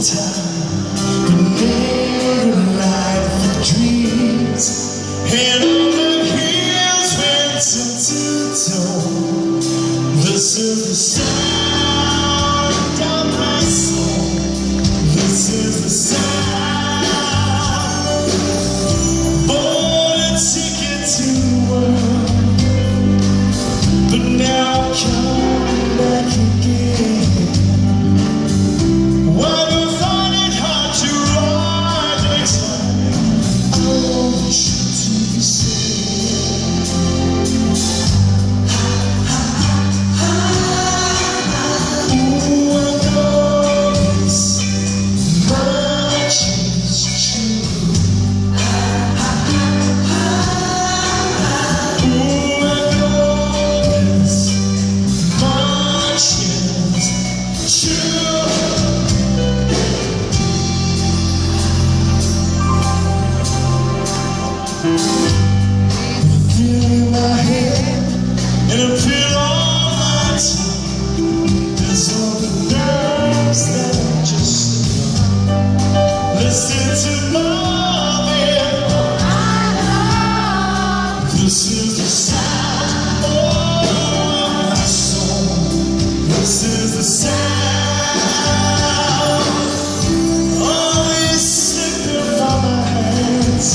This is the sound of my soul. This is the sound. Bought a ticket to the world, but now I'm coming back again. Why do you find it hard to ride next time? I want you to be safe. In my head, and a pin on my tongue. There's all the nerves that I just listen to Marvin. This is the sound of my soul. This is the sound. Always slipping from my hands.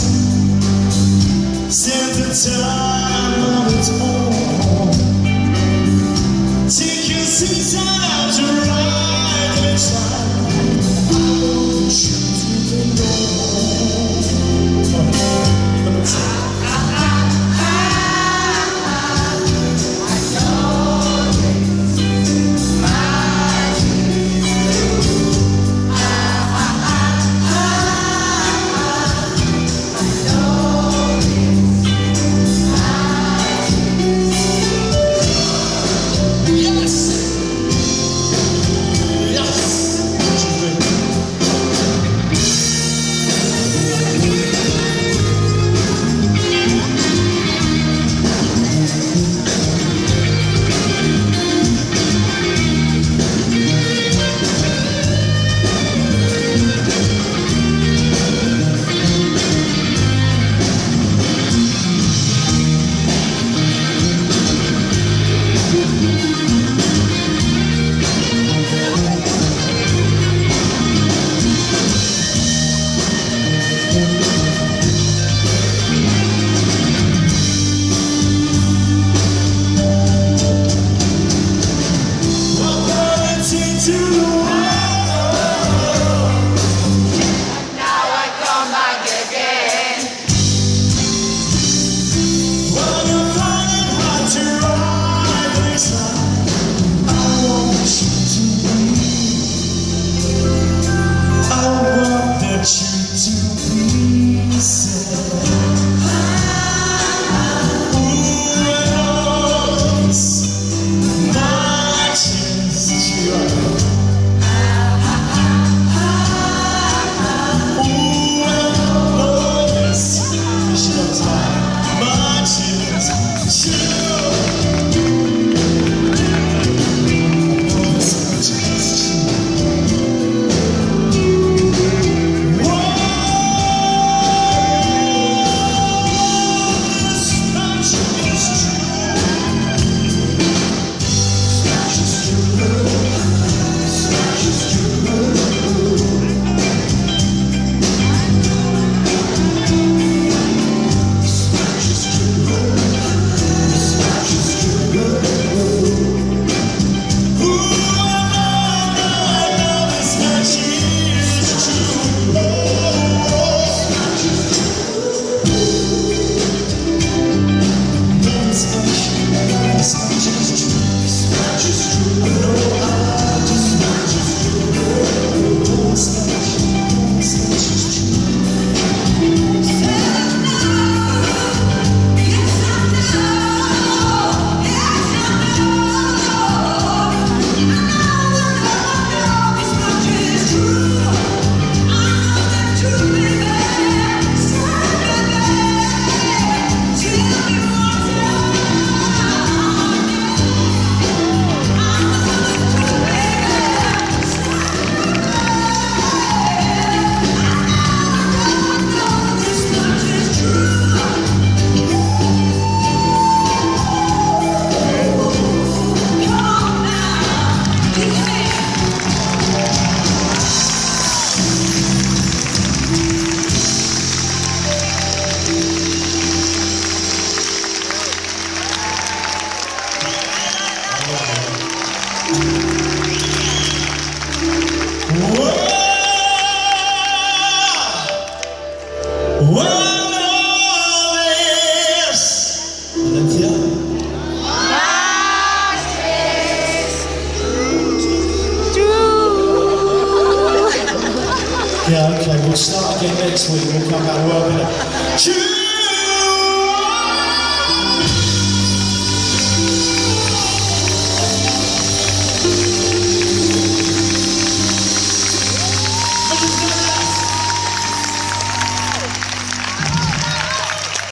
Since the time on its own, taking some time to ride inside. I want you to be we'll start again next week. We'll come back working.